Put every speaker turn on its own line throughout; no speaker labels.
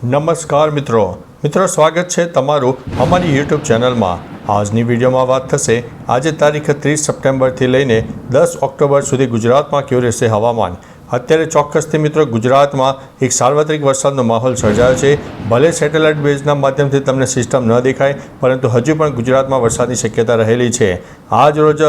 નમસ્કાર મિત્રો સ્વાગત છે તમારું અમારી યુટ્યુબ ચેનલમાં। આજની વિડીયોમાં વાત થશે આજે તારીખ 30 સપ્ટેમ્બરથી લઈને 10 ઓક્ટોબર સુધી ગુજરાતમાં કેવું રહેશે હવામાન। અત્યારે ચોક્કસથી મિત્રો ગુજરાતમાં એક સાર્વત્રિક વરસાદનો માહોલ સર્જાયો છે। ભલે સેટેલાઇટ બેઝના માધ્યમથી તમને સિસ્ટમ ન દેખાય, પરંતુ હજુ પણ ગુજરાતમાં વરસાદની શક્યતા રહેલી છે। આજ રોજ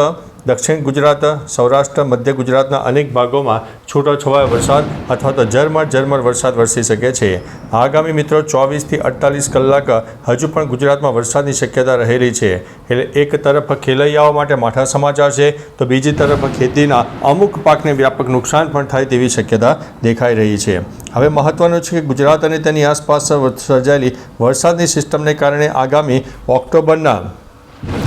દક્ષિણ ગુજરાત, સૌરાષ્ટ્ર, મધ્ય ગુજરાતના અનેક ભાગોમાં છૂટોછવાયો વરસાદ અથવા તો ઝરમર વરસાદ વરસી શકે છે। આગામી મિત્રો 24થી 48 કલાક હજુ પણ ગુજરાતમાં વરસાદની શક્યતા રહેલી છે। એટલે એક તરફ ખેલૈયાઓ માટે માઠા સમાચાર છે, તો બીજી તરફ ખેતીના અમુક પાકને વ્યાપક નુકસાન પણ થાય તેવી શક્યતા દેખાઈ રહી છે। હવે મહત્વનું છે કે ગુજરાત અને તેની આસપાસ સર્જાયેલી વરસાદની સિસ્ટમને કારણે આગામી ઓક્ટોબરના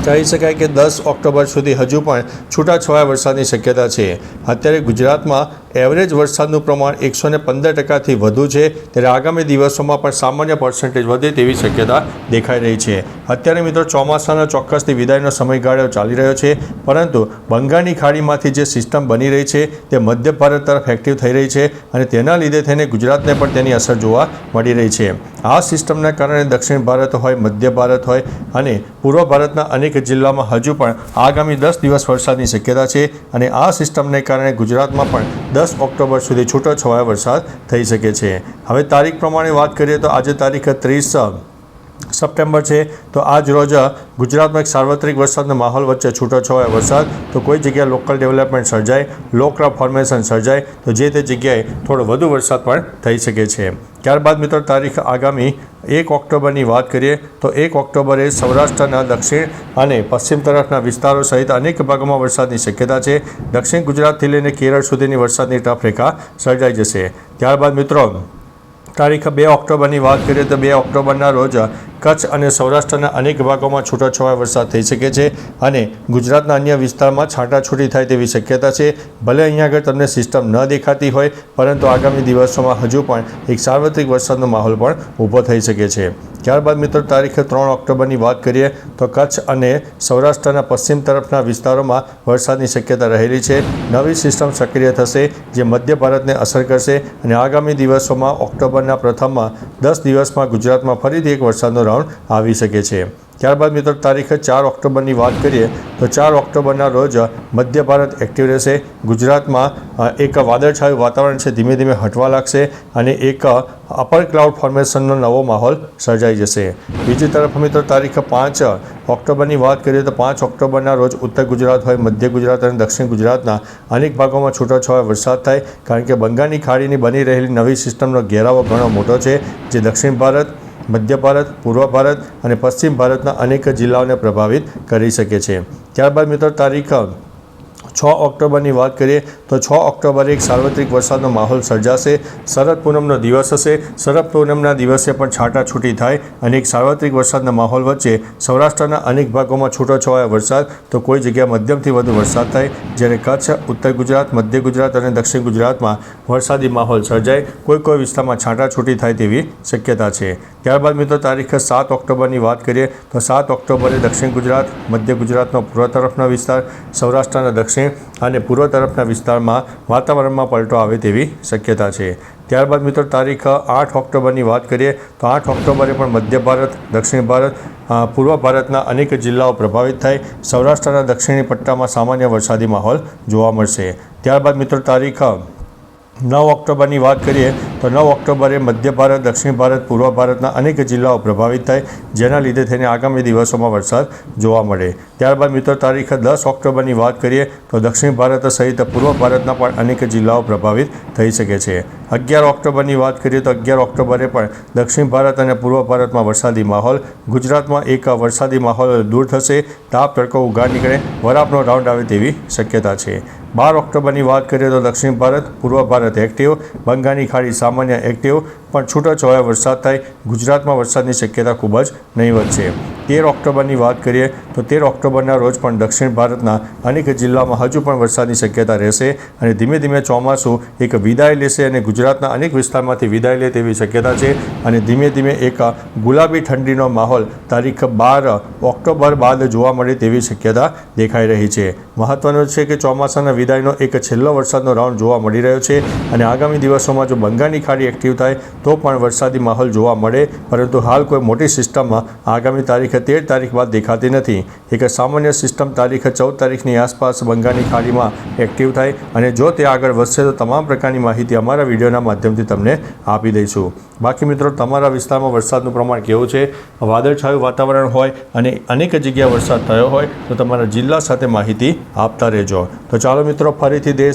કહી શકાય કે 10 ઓક્ટોબર સુધી હજુ પણ છૂટાછવાયા વરસાદની શક્યતા છે। અત્યારે ગુજરાતમાં એવરેજ વરસાદનું પ્રમાણ 115%થી વધુ છે, ત્યારે આગામી દિવસોમાં પણ સામાન્ય પર્સન્ટેજ વધે તેવી શક્યતા દેખાઈ રહી છે। અત્યારે મિત્રો ચોમાસાનો ચોક્કસથી વિદાયનો સમયગાળો ચાલી રહ્યો છે, પરંતુ બંગાળની ખાડીમાંથી જે સિસ્ટમ બની રહી છે તે મધ્ય ભારત તરફ એક્ટિવ થઈ રહી છે અને તેના લીધે થઈને ગુજરાતને પણ તેની અસર જોવા મળી રહી છે। આ સિસ્ટમના કારણે દક્ષિણ ભારત હોય, મધ્ય ભારત હોય અને પૂર્વ ભારતના અનેક જિલ્લામાં હજુ પણ આગામી 10 દિવસ વરસાદની શક્યતા છે અને આ સિસ્ટમને કારણે ગુજરાતમાં પણ 10 ઓક્ટોબર સુધી છૂટોછવાયો વરસાદ થઈ શકે છે। હવે તારીખ પ્રમાણે વાત કરીએ તો આજે તારીખ 30 સપ્ટેમ્બર છે, તો આજ રોજ ગુજરાતમાં એક સાર્વત્રિક વરસાદનો માહોલ વચ્ચે છૂટોછવાયો વરસાદ, તો કોઈ જગ્યાએ લોકલ ડેવલપમેન્ટ સર્જાય, લો ક્લાઉડ ફોર્મેશન સર્જાય તો જે તે જગ્યાએ થોડો વધુ વરસાદ પણ થઈ શકે છે। ત્યારબાદ મિત્રો તારીખ આગામી 1 ઓક્ટોબરની વાત કરીએ તો 1 ઓક્ટોબરે સૌરાષ્ટ્રના દક્ષિણ અને પશ્ચિમ તરફના વિસ્તારો સહિત અનેક ભાગોમાં વરસાદની શક્યતા છે। દક્ષિણ ગુજરાતથી લઈને કેરળ સુધીની વરસાદની ટફ રેખા સર્જાઈ જશે। ત્યારબાદ મિત્રો તારીખ 2 ઓક્ટોબરની વાત કરીએ તો 2 ઓક્ટોબરના રોજ કચ્છ અને સૌરાષ્ટ્રના અનેક ભાગોમાં છૂટોછવાયો વરસાદ થઈ શકે છે અને ગુજરાતના અન્ય વિસ્તારમાં છાંટાછૂટી થાય તેવી શક્યતા છે। ભલે અહીંયા આગળ તમને સિસ્ટમ ન દેખાતી હોય, પરંતુ આગામી દિવસોમાં હજુ પણ એક સાર્વત્રિક વરસાદનો માહોલ પણ ઊભો થઈ શકે છે। ત્યારબાદ મિત્રો તારીખ 3 ઓક્ટોબરની વાત કરીએ તો કચ્છ અને સૌરાષ્ટ્રના પશ્ચિમ તરફના વિસ્તારોમાં વરસાદની શક્યતા રહેલી છે। નવી સિસ્ટમ સક્રિય થશે જે મધ્ય ભારતને અસર કરશે અને આગામી દિવસોમાં ઓક્ટોબરના પ્રથમ 10 દિવસમાં ગુજરાતમાં ફરીથી એક વરસાદનો રાઉન્ડ આવી શકે છે। ત્યારબાદ મિત્રો તારીખ 4 ઓક્ટોબરની વાત કરીએ તો 4 ઓક્ટોબરના રોજ મધ્ય ભારત એક્ટિવ રહેશે। ગુજરાતમાં એક વાદળછાયું વાતાવરણ છે ધીમે ધીમે હટવા લાગશે અને એક અપર ક્લાઉડ ફોર્મેશનનો નવો માહોલ સર્જાઈ જશે। બીજી તરફ મિત્રો તારીખ 5 ઓક્ટોબરની વાત કરીએ તો 5 ઓક્ટોબરના રોજ ઉત્તર ગુજરાત હોય, મધ્ય ગુજરાત અને દક્ષિણ ગુજરાતના અનેક ભાગોમાં છૂટોછવાયો વરસાદ થાય, કારણ કે બંગાળની ખાડીની બની રહેલી નવી સિસ્ટમનો ઘેરાવો ઘણો મોટો છે, જે દક્ષિણ ભારત, મધ્ય ભારત, પૂર્વ ભારત અને પશ્ચિમ ભારતના અનેક જિલ્લાઓને પ્રભાવિત કરી શકે છે। ત્યારબાદ મિત્રો તારીખ 6 ઓક્ટોબરની વાત કરીએ તો 6 ઓક્ટોબરે એક સાર્વત્રિક વરસાદનો માહોલ સર્જાશે। શરદ પૂનમનો દિવસ હશે। શરદ પૂનમના દિવસે પણ છાંટાછૂટી થાય અને એક સાર્વત્રિક વરસાદના માહોલ વચ્ચે સૌરાષ્ટ્રના અનેક ભાગોમાં છૂટોછવાયો વરસાદ, તો કોઈ જગ્યાએ મધ્યમથી વધુ વરસાદ થાય, જ્યારે કચ્છ, ઉત્તર ગુજરાત, મધ્ય ગુજરાત અને દક્ષિણ ગુજરાતમાં વરસાદી માહોલ સર્જાય, કોઈ વિસ્તારમાં છાંટાછૂટી થાય તેવી શક્યતા છે। ત્યારબાદ મિત્રો તારીખ 7 ઓક્ટોબરની વાત કરીએ તો 7 ઓક્ટોબરે દક્ષિણ ગુજરાત, મધ્ય ગુજરાતનો પૂર્વ તરફનો વિસ્તાર, સૌરાષ્ટ્રના દક્ષિણ અને પૂર્વ તરફના વિસ્તારમાં વાતાવરણમાં પલટો આવે તેવી શક્યતા છે। ત્યારબાદ મિત્રો તારીખ 8 ઓક્ટોબરની વાત કરીએ તો 8 ઓક્ટોબરે પણ મધ્ય ભારત, દક્ષિણ ભારત, પૂર્વ ભારતના અનેક જિલ્લાઓ પ્રભાવિત થાય, સૌરાષ્ટ્રના દક્ષિણી પટ્ટામાં સામાન્ય વરસાદી માહોલ જોવા મળશે। ત્યારબાદ મિત્રો તારીખ 9 ઓક્ટોબરની વાત કરીએ તો 9 ઓક્ટોબરે મધ્ય ભારત, દક્ષિણ ભારત, પૂર્વ ભારતના અનેક જિલ્લાઓ પ્રભાવિત થાય, જેના લીધે થઈને આગામી દિવસોમાં વરસાદ જોવા મળે। ત્યારબાદ મિત્રો તારીખ 10 ઓક્ટોબરની વાત કરીએ તો દક્ષિણ ભારત સહિત પૂર્વ ભારતના પણ અનેક જિલ્લાઓ પ્રભાવિત થઈ શકે છે। 11 ઓક્ટોબરની વાત કરીએ તો 11 ઓક્ટોબરે પણ દક્ષિણ ભારત અને પૂર્વ ભારતમાં વરસાદી માહોલ, ગુજરાતમાં એક વરસાદી માહોલ દૂર થશે, તાપ તડકો ઉગાડ નીકળે, વરાપનો રાઉન્ડ આવે તેવી શક્યતા છે। 12 ઓક્ટોબરની વાત કરીએ તો દક્ષિણ ભારત, પૂર્વ ભારત એક્ટિવ, બંગાળની ખાડી સામાન્ય એક્ટિવ, પણ છૂટોછવાયો વરસાદ થાય, ગુજરાતમાં વરસાદની શક્યતા ખૂબ જ નહીવત છે। 13 ઓક્ટોબરની વાત કરીએ તો 13 ઓક્ટોબરના રોજ પણ દક્ષિણ ભારતના અનેક જિલ્લામાં હજુ પણ વરસાદની શક્યતા રહેશે અને ધીમે ધીમે ચોમાસું એક વિદાય લેશે અને ગુજરાતના અનેક વિસ્તારમાંથી વિદાય લે તેવી શક્યતા છે અને ધીમે ધીમે એક ગુલાબી ઠંડીનો માહોલ તારીખ 12 ઓક્ટોબર બાદ જોવા મળે તેવી શક્યતા દેખાઈ રહી છે। મહત્વનું છે કે ચોમાસાના વિદાયનો એક છેલ્લો વરસાદનો રાઉન્ડ જોવા મળી રહ્યો છે અને આગામી દિવસોમાં જો બંગાળની ખાડી એક્ટિવ થાય તો પણ વરસાદી માહોલ જોવા મળે, પરંતુ હાલ કોઈ મોટી સિસ્ટમ આગામી તારીખ 13 તારીખ બાદ દેખાતી નથી. એક સામાન્ય સિસ્ટમ તારીખ 14 તારીખની આસપાસ બંગાળની ખાડીમાં એક્ટિવ થાય અને જો તે આગળ વધશે તો તમામ પ્રકારની માહિતી અમારા વિડીયોના માધ્યમથી તમને આપી દઈશું. બાકી મિત્રો, તમારા વિસ્તારમાં વરસાદનું પ્રમાણ કેવું છે? વાદળછાયું વાતાવરણ હોય અને અનેક જગ્યાએ વરસાદ થયો હોય તો તમારા જિલ્લા સાથે માહિતી આપતા રહેજો. તો ચાલો મિત્રો, ફરીથી દેશ